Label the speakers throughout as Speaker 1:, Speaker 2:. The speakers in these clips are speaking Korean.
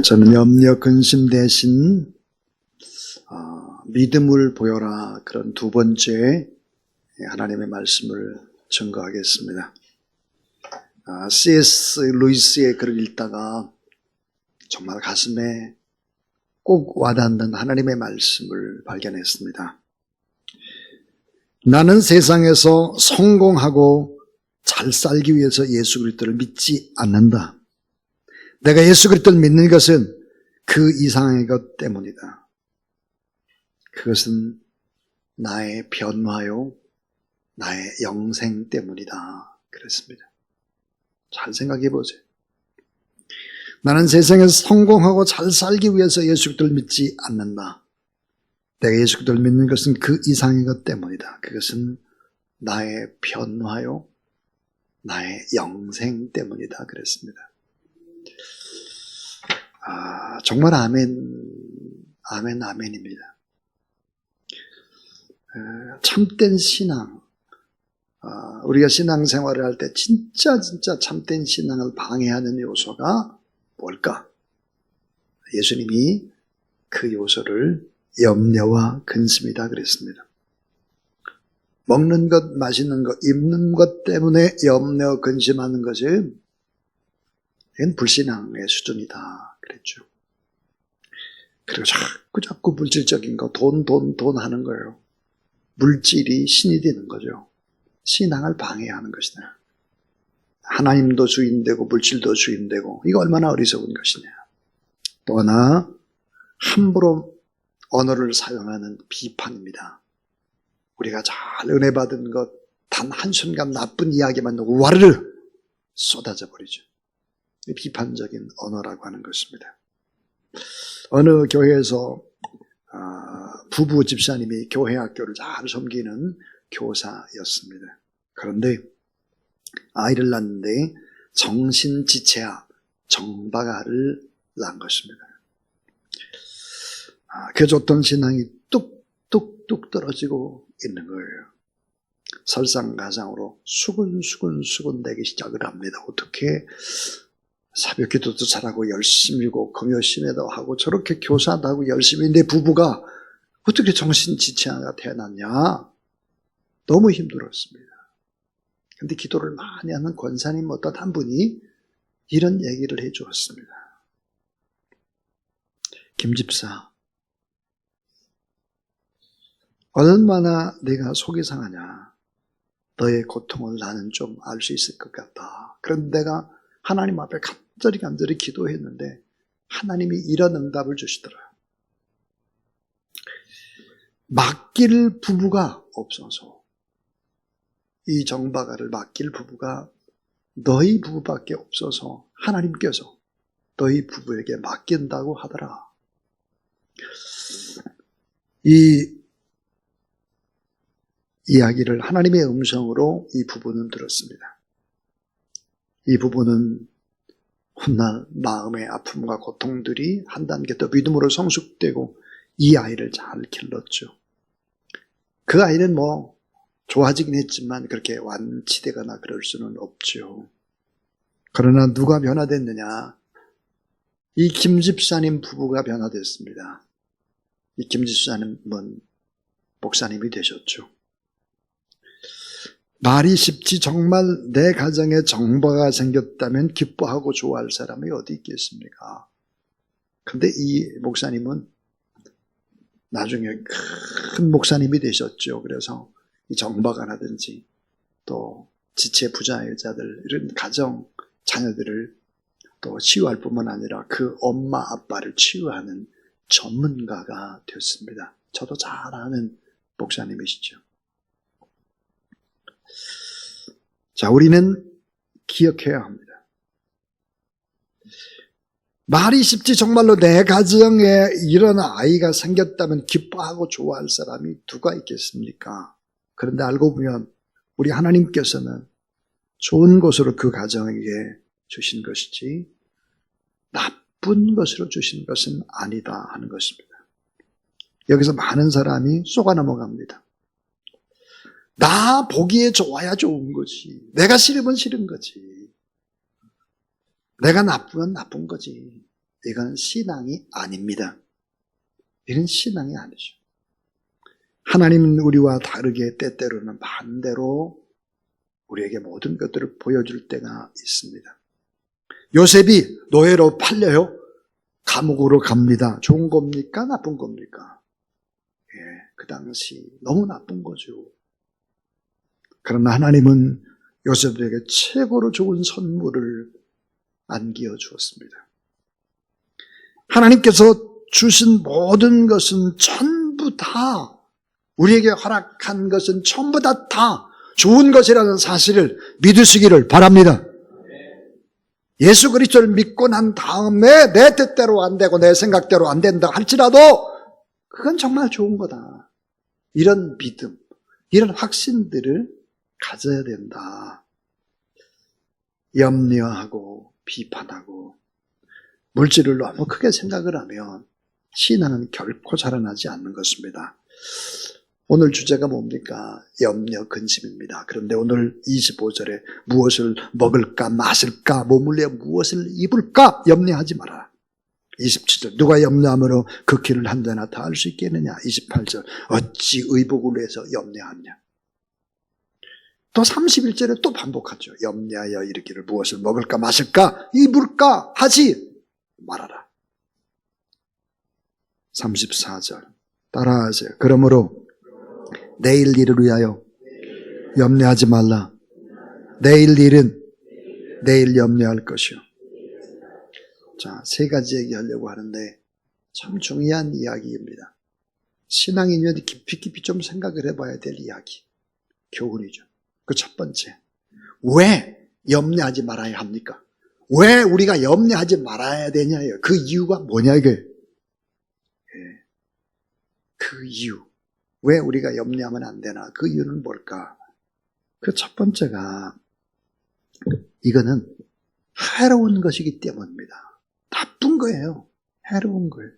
Speaker 1: 저는 염려 근심 대신 믿음을 보여라, 그런 두 번째 하나님의 말씀을 증거하겠습니다. C.S. 루이스의 글을 읽다가 정말 가슴에 꼭 와닿는 하나님의 말씀을 발견했습니다. 나는 세상에서 성공하고 잘 살기 위해서 예수 그리스도를 믿지 않는다. 내가 예수 그리스도를 믿는 것은 그 이상의 것 때문이다. 그것은 나의 변화요, 나의 영생 때문이다. 그랬습니다. 잘 생각해 보세요. 나는 세상에서 성공하고 잘 살기 위해서 예수 그리스도를 믿지 않는다. 내가 예수 그리스도를 믿는 것은 그 이상의 것 때문이다. 그것은 나의 변화요, 나의 영생 때문이다. 그랬습니다. 정말 아멘입니다. 참된 신앙, 우리가 신앙생활을 할 때 진짜 참된 신앙을 방해하는 요소가 뭘까? 예수님이 그 요소를 염려와 근심이다 그랬습니다. 먹는 것, 마시는 것, 입는 것 때문에 염려, 근심하는 것은 이건 불신앙의 수준이다 그랬죠. 그리고 자꾸 물질적인 거, 돈 하는 거예요. 물질이 신이 되는 거죠. 신앙을 방해하는 것이다. 하나님도 주인되고 물질도 주인되고, 이거 얼마나 어리석은 것이냐. 또 하나, 함부로 언어를 사용하는 비판입니다. 우리가 잘 은혜 받은 것, 단 한순간 나쁜 이야기만 와르르 쏟아져 버리죠. 비판적인 언어라고 하는 것입니다. 어느 교회에서 부부 집사님이 교회 학교를 잘 섬기는 교사였습니다. 그런데 아이를 낳는데 정신지체아, 정박아를 낳은 것입니다. 그 줬던 신앙이 뚝뚝뚝 떨어지고 있는 거예요. 설상가상으로 수근수근 되기 시작을 합니다. 어떻게 새벽 기도도 잘하고 열심히고 금요심에도 하고 저렇게 교사도 하고 열심히 내 부부가 어떻게 정신지체아가 태어났냐. 너무 힘들었습니다. 근데 기도를 많이 하는 권사님 어떤 한 분이 이런 얘기를 해 주었습니다. 김집사, 얼마나 네가 속이 상하냐. 너의 고통을 나는 좀 알 수 있을 것 같다. 그런데 내가 하나님 앞에 간절히 기도했는데 하나님이 이런 응답을 주시더라. 맡길 부부가 없어서, 이 정박아를 맡길 부부가 너희 부부밖에 없어서 하나님께서 너희 부부에게 맡긴다고 하더라. 이 이야기를 하나님의 음성으로 이 부부는 들었습니다. 이 부부는 훗날 마음의 아픔과 고통들이 한 단계 더 믿음으로 성숙되고 이 아이를 잘 길렀죠. 그 아이는 좋아지긴 했지만 그렇게 완치되거나 그럴 수는 없죠. 그러나 누가 변화됐느냐? 이 김집사님 부부가 변화됐습니다. 이 김집사님은 목사님이 되셨죠. 말이 쉽지 정말 내 가정에 정박아가 생겼다면 기뻐하고 좋아할 사람이 어디 있겠습니까? 근데 이 목사님은 나중에 큰 목사님이 되셨죠. 그래서 이 정박아라든지 또 지체 부자 여자들, 이런 가정 자녀들을 또 치유할 뿐만 아니라 그 엄마 아빠를 치유하는 전문가가 됐습니다. 저도 잘 아는 목사님이시죠. 자, 우리는 기억해야 합니다. 말이 쉽지 정말로 내 가정에 이런 아이가 생겼다면 기뻐하고 좋아할 사람이 누가 있겠습니까? 그런데 알고 보면 우리 하나님께서는 좋은 것으로 그 가정에게 주신 것이지 나쁜 것으로 주신 것은 아니다 하는 것입니다. 여기서 많은 사람이 쏘가 넘어갑니다. 나 보기에 좋아야 좋은 거지. 내가 싫으면 싫은 거지. 내가 나쁘면 나쁜 거지. 이건 신앙이 아닙니다. 이건 신앙이 아니죠. 하나님은 우리와 다르게 때때로는 반대로 우리에게 모든 것들을 보여줄 때가 있습니다. 요셉이 노예로 팔려요. 감옥으로 갑니다. 좋은 겁니까? 나쁜 겁니까? 예, 그 당시 너무 나쁜 거죠. 그러나 하나님은 요셉에게 최고로 좋은 선물을 안겨 주었습니다. 하나님께서 주신 모든 것은 전부 다, 우리에게 허락한 것은 전부 다 좋은 것이라는 사실을 믿으시기를 바랍니다. 예수 그리스도를 믿고 난 다음에 내 뜻대로 안 되고 내 생각대로 안 된다 할지라도 그건 정말 좋은 거다. 이런 믿음, 이런 확신들을 가져야 된다. 염려하고 비판하고 물질을 너무 크게 생각을 하면 신앙은 결코 자라나지 않는 것입니다. 오늘 주제가 뭡니까? 염려, 근심입니다. 그런데 오늘 25절에 무엇을 먹을까, 마실까, 몸을 무엇을 입을까 염려하지 마라. 27절, 누가 염려함으로 그 길을 한자나 다 알 수 있겠느냐. 28절, 어찌 의복을 위해서 염려하냐. 또 31절에 또 반복하죠. 염려하여 이르기를 무엇을 먹을까, 마실까, 입을까 하지 말아라. 34절, 따라하세요. 그러므로 내일 일을 위하여 염려하지 말라. 내일 일은 내일 염려할 것이요. 자, 세 가지 얘기하려고 하는데 참 중요한 이야기입니다. 신앙인이 깊이 좀 생각을 해봐야 될 이야기, 교훈이죠. 그 첫 번째, 왜 염려하지 말아야 합니까? 왜 우리가 염려하지 말아야 되냐예요. 그 이유가 뭐냐 이게. 그 이유, 왜 우리가 염려하면 안 되나? 그 이유는 뭘까? 그 첫 번째가 이거는 해로운 것이기 때문입니다. 나쁜 거예요. 해로운 거예요.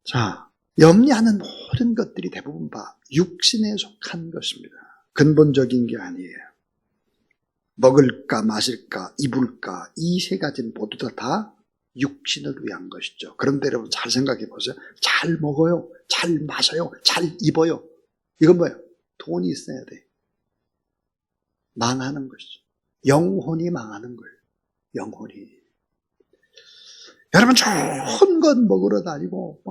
Speaker 1: 자, 염려하는 모든 것들이 대부분 다 육신에 속한 것입니다. 근본적인 게 아니에요. 먹을까, 마실까, 입을까, 이 세 가지는 모두 다 육신을 위한 것이죠. 그런데 여러분 잘 생각해 보세요. 잘 먹어요, 잘 마셔요, 잘 입어요. 이건 뭐예요? 돈이 있어야 돼. 망하는 것이죠. 영혼이 망하는 거예요. 영혼이. 여러분 좋은 것 먹으러 다니고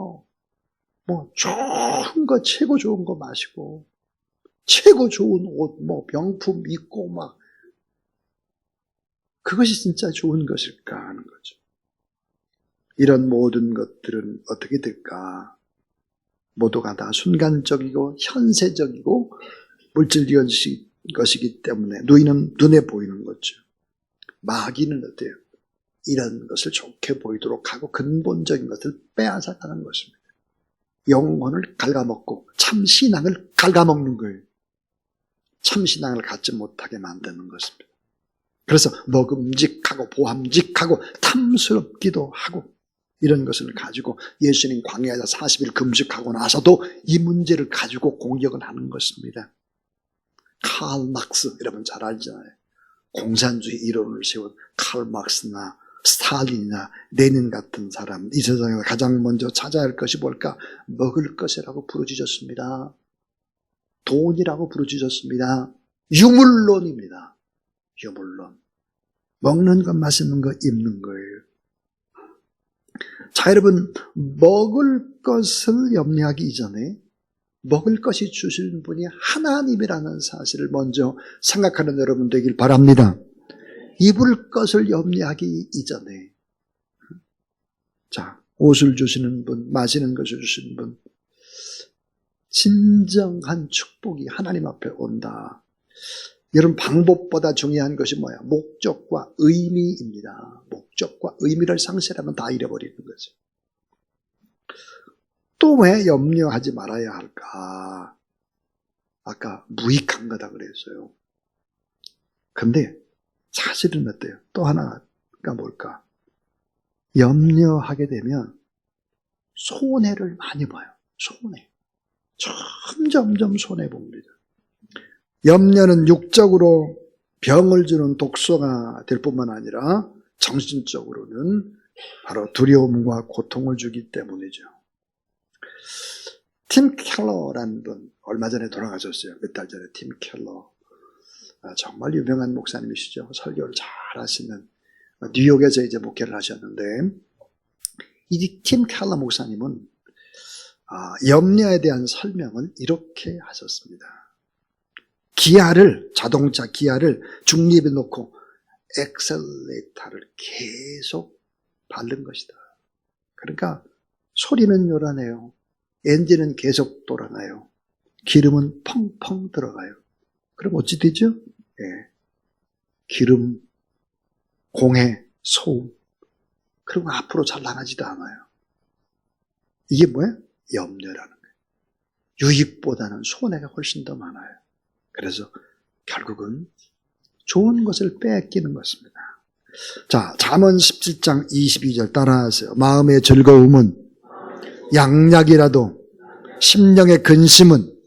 Speaker 1: 좋은 거, 최고 좋은 거 마시고 최고 좋은 옷, 명품 입고 막 그것이 진짜 좋은 것일까 하는 거죠. 이런 모든 것들은 어떻게 될까? 모두가 다 순간적이고 현세적이고 물질적인 것이기 때문에 눈에 보이는 거죠. 마귀는 어때요? 이런 것을 좋게 보이도록 하고 근본적인 것을 빼앗아가는 것입니다. 영혼을 갉아먹고 참 신앙을 갉아먹는 거예요. 참 신앙을 갖지 못하게 만드는 것입니다. 그래서 먹음직하고 보함직하고 탐스럽기도 하고 이런 것을 가지고 예수님 광야에서 40일 금식하고 나서도 이 문제를 가지고 공격을 하는 것입니다. 칼 막스, 여러분 잘 알잖아요. 공산주의 이론을 세운 칼 막스나 스탈린이나 레닌 같은 사람, 이 세상에서 가장 먼저 찾아야 할 것이 뭘까? 먹을 것이라고 부르짖었습니다. 돈이라고 부르짖었습니다. 유물론입니다. 유물론. 먹는 것, 마시는 것, 입는 거예요. 자, 여러분, 먹을 것을 염려하기 이전에 먹을 것이 주시는 분이 하나님이라는 사실을 먼저 생각하는 여러분 되길 바랍니다. 입을 것을 염려하기 이전에, 자, 옷을 주시는 분, 마시는 것을 주시는 분, 진정한 축복이 하나님 앞에 온다. 여러분, 방법보다 중요한 것이 뭐야? 목적과 의미입니다. 목적과 의미를 상실하면 다 잃어버리는 거죠. 또 왜 염려하지 말아야 할까? 아까 무익한 거다 그랬어요. 근데 사실은 어때요? 또 하나가 뭘까? 염려하게 되면 손해를 많이 봐요. 손해. 점점 손해봅니다. 염려는 육적으로 병을 주는 독소가 될 뿐만 아니라 정신적으로는 바로 두려움과 고통을 주기 때문이죠. 팀 켈러라는 분, 얼마 전에 돌아가셨어요. 몇 달 전에 팀 켈러. 정말 유명한 목사님이시죠. 설교를 잘 하시는, 뉴욕에서 이제 목회를 하셨는데, 이 팀 켈러 목사님은 염려에 대한 설명을 이렇게 하셨습니다. 자동차 기아를 중립에 놓고 엑셀레이터를 계속 밟는 것이다. 그러니까 소리는 요란해요. 엔진은 계속 돌아가요. 기름은 펑펑 들어가요. 그럼 어찌 되죠? 예. 기름, 공해, 소음. 그럼 앞으로 잘 나가지도 않아요. 이게 뭐예요? 염려라는 거예요. 유익보다는 손해가 훨씬 더 많아요. 그래서 결국은 좋은 것을 뺏기는 것입니다. 자, 잠언 17장 22절 따라하세요. 마음의 즐거움은 양약이라도 심령의 근심은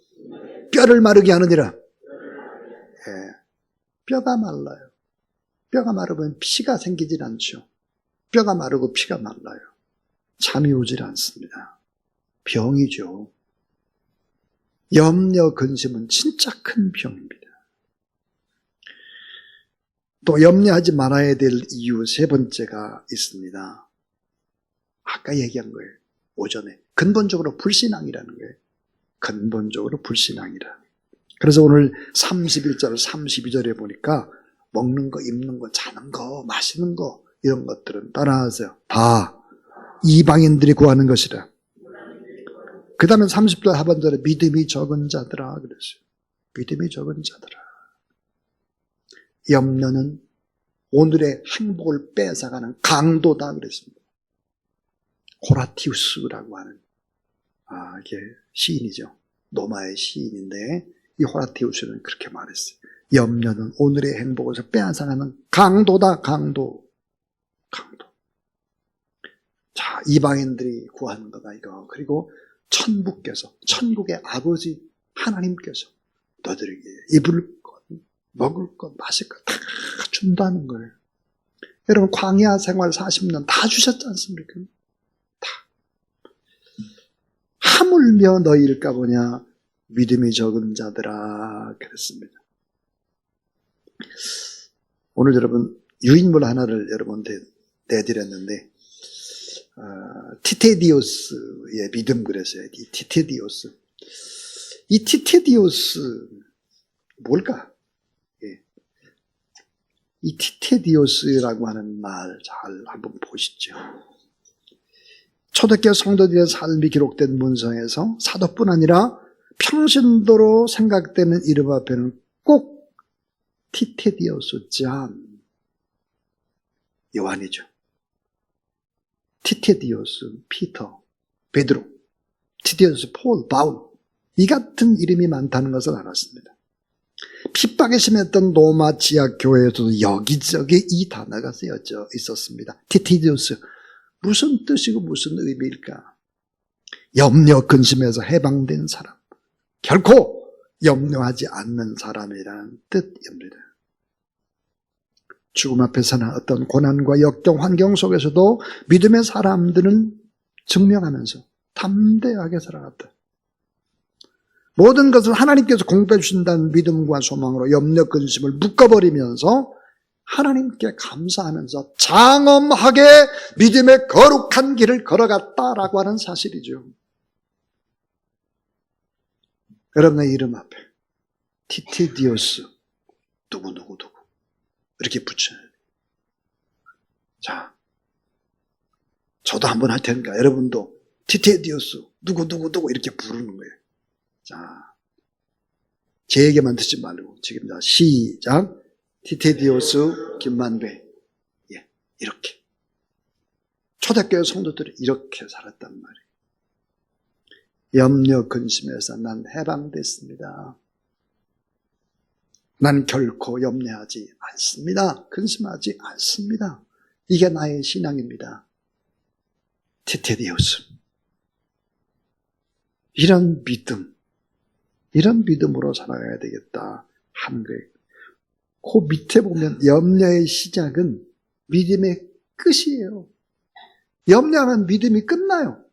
Speaker 1: 뼈를 마르게 하느니라. 예, 뼈가 말라요. 뼈가 마르면 피가 생기질 않죠. 뼈가 마르고 피가 말라요. 잠이 오질 않습니다. 병이죠. 염려, 근심은 진짜 큰 병입니다. 또 염려하지 말아야 될 이유 세 번째가 있습니다. 아까 얘기한 거예요. 오전에. 근본적으로 불신앙이라는 거예요. 근본적으로 불신앙이라. 그래서 오늘 31절, 32절에 보니까 먹는 거, 입는 거, 자는 거, 마시는 거 이런 것들은 따라하세요. 다 이방인들이 구하는 것이라. 그 다음에 30절 하반절에 믿음이 적은 자들아 그랬어요. 믿음이 적은 자들아. 염려는 오늘의 행복을 뺏어가는 강도다 그랬습니다. 호라티우스라고 하는 이게 시인이죠. 로마의 시인인데 이 호라티우스는 그렇게 말했어요. 염려는 오늘의 행복을 빼앗아가는 강도다. 강도. 자, 이방인들이 구하는 거다 이거. 그리고 천국의 아버지 하나님께서 너들에게 입을 것, 먹을 것, 마실 것 다 준다는 거예요. 여러분 광야 생활 40년 다 주셨지 않습니까? 다. 하물며 너희일까 보냐 믿음이 적은 자들아 그랬습니다. 오늘 여러분 유인물 하나를 여러분한테 내드렸는데 티테디오스의 믿음 그랬어요. 이 티테디오스. 이 티테디오스 뭘까? 예. 이 티테디오스라고 하는 말 잘 한번 보시죠. 초대교회 성도들의 삶이 기록된 문서에서 사도뿐 아니라 평신도로 생각되는 이름 앞에는 꼭 티테디오스 잔 요한이죠. 티테디오스, 피터, 베드로, 티테디오스, 폴, 바울 이 같은 이름이 많다는 것을 알았습니다. 핍박에 심했던 로마 지하교회에서도 여기저기 이 단어가 쓰여져 있었습니다. 티테디오스 무슨 뜻이고 무슨 의미일까? 염려 근심에서 해방된 사람, 결코 염려하지 않는 사람이라는 뜻입니다. 죽음 앞에서나 어떤 고난과 역경 환경 속에서도 믿음의 사람들은 증명하면서 담대하게 살아갔다. 모든 것을 하나님께서 공급해 주신다는 믿음과 소망으로 염려 근심을 묶어버리면서 하나님께 감사하면서 장엄하게 믿음의 거룩한 길을 걸어갔다라고 하는 사실이죠. 여러분의 이름 앞에 티테디오스 누구 이렇게 붙여야 돼요. 자, 저도 한번 할 테니까 여러분도 티테디오스 누구 이렇게 부르는 거예요. 자, 제 얘기만 듣지 말고 지금 자 시작. 티테디오스 김만배. 예, 이렇게. 초대교회 성도들이 이렇게 살았단 말이에요. 염려 근심에서 난 해방됐습니다. 난 결코 염려하지 않습니다. 근심하지 않습니다. 이게 나의 신앙입니다. 티테디오스. 이런 믿음으로 살아가야 되겠다 하는 거예요. 그 밑에 보면 염려의 시작은 믿음의 끝이에요. 염려하면 믿음이 끝나요.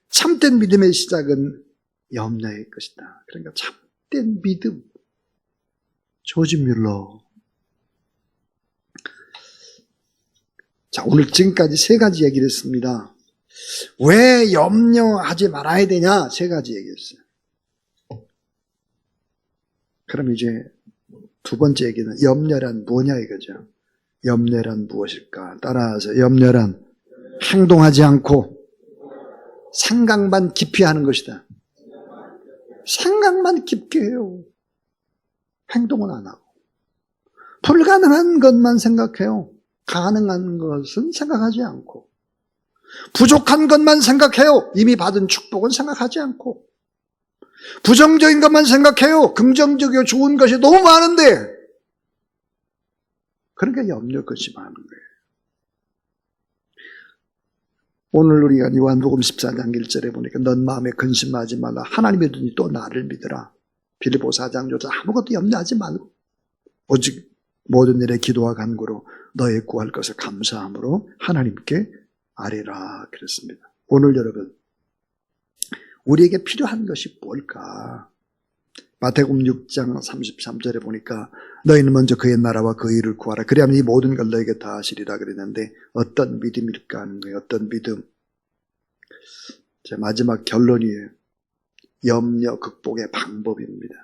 Speaker 1: 참된 믿음의 시작은 염려의 것이다. 그러니까 참된 믿음. 조지 뮬러. 자, 오늘 지금까지 세 가지 얘기를 했습니다. 왜 염려하지 말아야 되냐? 세 가지 얘기했어요. 그럼 이제 두 번째 얘기는 염려란 뭐냐 이거죠. 염려란 무엇일까? 따라서 염려란 행동하지 않고 생각만 깊이 하는 것이다. 생각만 깊게 해요. 행동은 안 하고. 불가능한 것만 생각해요. 가능한 것은 생각하지 않고. 부족한 것만 생각해요. 이미 받은 축복은 생각하지 않고. 부정적인 것만 생각해요. 긍정적이고 좋은 것이 너무 많은데. 그러니까 염려 것이 많은 거예요. 오늘 우리가 요한복음 14장 1절에 보니까 넌 마음에 근심하지 말라. 하나님의 눈이 또 나를 믿으라. 빌립보 4장조차 아무것도 염려하지 말고 오직 모든 일에 기도와 간구로 너의 구할 것을 감사함으로 하나님께 아뢰라 그랬습니다. 오늘 여러분 우리에게 필요한 것이 뭘까? 마태복음 6장 33절에 보니까 너희는 먼저 그의 나라와 그 일을 구하라. 그리하면 이 모든 걸 너에게 다 하시리라 그랬는데 어떤 믿음일까 하는 거예요. 어떤 믿음? 제 마지막 결론이에요. 염려 극복의 방법입니다.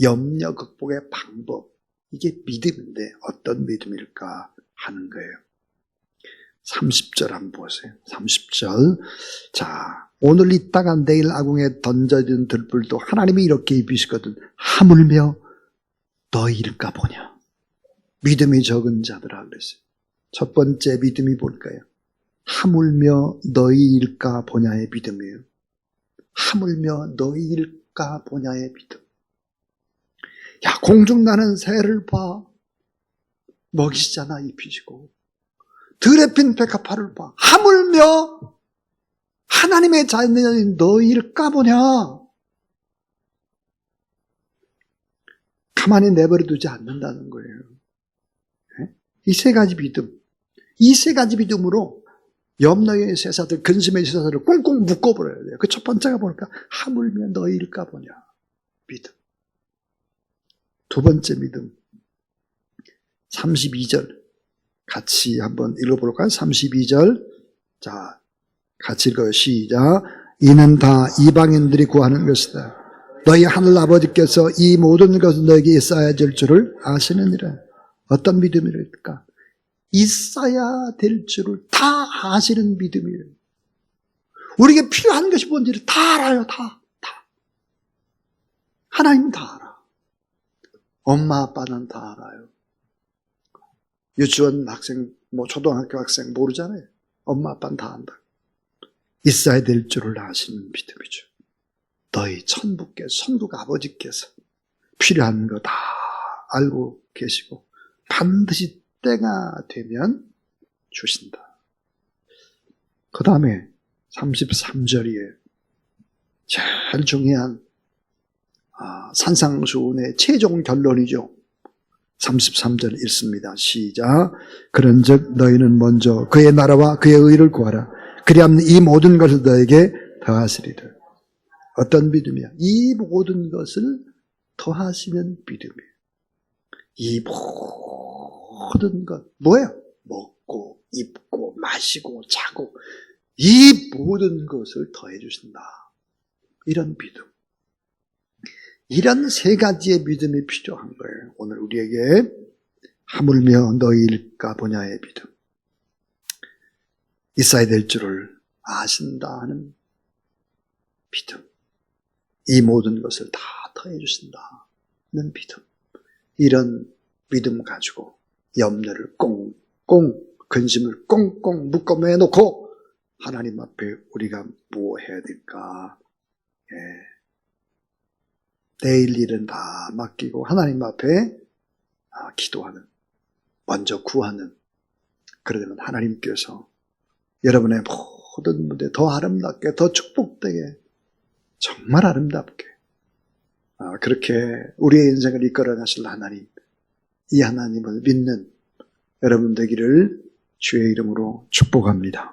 Speaker 1: 염려 극복의 방법. 이게 믿음인데 어떤 믿음일까 하는 거예요. 30절 한번 보세요. 30절. 자, 오늘 있다가 내일 아궁에 던져진 들불도 하나님이 이렇게 입히시거든. 하물며 너희일까 보냐. 믿음이 적은 자들아 그랬어요. 첫 번째 믿음이 뭘까요? 하물며 너희일까 보냐의 믿음이에요. 하물며 너희일까 보냐의 믿음. 야, 공중나는 새를 봐. 먹이시잖아, 입히시고. 들에 핀 백합화를 봐. 하물며 하나님의 자녀인 너희일까 보냐. 가만히 내버려 두지 않는다는 거예요. 이 세 가지 믿음. 이 세 가지 믿음으로 염려의 쇠사들, 근심의 쇠사들을 꽁꽁 묶어버려야 돼요. 그 첫 번째가 뭘까? 하물며 너희일까 보냐. 믿음. 두 번째 믿음. 32절. 같이 한번 읽어볼까요? 32절. 자, 같이 읽어요. 시작. 이는 다 이방인들이 구하는 것이다. 너희 하늘 아버지께서 이 모든 것을 너에게 있어야 될 줄을 아시느니라. 어떤 믿음이랄까? 있어야 될 줄을 다 아시는 믿음이에요. 우리에게 필요한 것이 뭔지를 다 알아요. 다. 하나님은 다 알아. 엄마 아빠는 다 알아요. 유치원 학생, 초등학교 학생 모르잖아요. 엄마 아빠는 다 안다. 있어야 될 줄을 아시는 믿음이죠. 너희 천부께 성국 아버지께서 필요한 거 다 알고 계시고 반드시 때가 되면 주신다. 그 다음에 33절이에요. 제일 중요한 산상수훈의 최종 결론이죠. 33절 읽습니다. 시작. 그런즉 너희는 먼저 그의 나라와 그의 의를 구하라. 그리하면 이 모든 것을 너에게 더하시리라. 어떤 믿음이야? 이 모든 것을 더하시는 믿음이에요. 이 모든 것 뭐예요? 먹고 입고 마시고 자고 이 모든 것을 더해 주신다. 이런 믿음. 이런 세 가지의 믿음이 필요한 거예요. 오늘 우리에게 하물며 너희일까 보냐의 믿음. 있어야 될 줄을 아신다 하는 믿음. 이 모든 것을 다 더해 주신다는 믿음. 이런 믿음 가지고 염려를 꽁꽁 근심을 꽁꽁 묶어 매놓고 하나님 앞에 우리가 뭐 해야 될까? 내일 일은 다 맡기고 하나님 앞에 기도하는, 먼저 구하는. 그러면 하나님께서 여러분의 모든 무대 더 아름답게, 더 축복되게, 정말 아름답게 그렇게 우리의 인생을 이끌어 가실 하나님, 이 하나님을 믿는 여러분 되기를 주의 이름으로 축복합니다.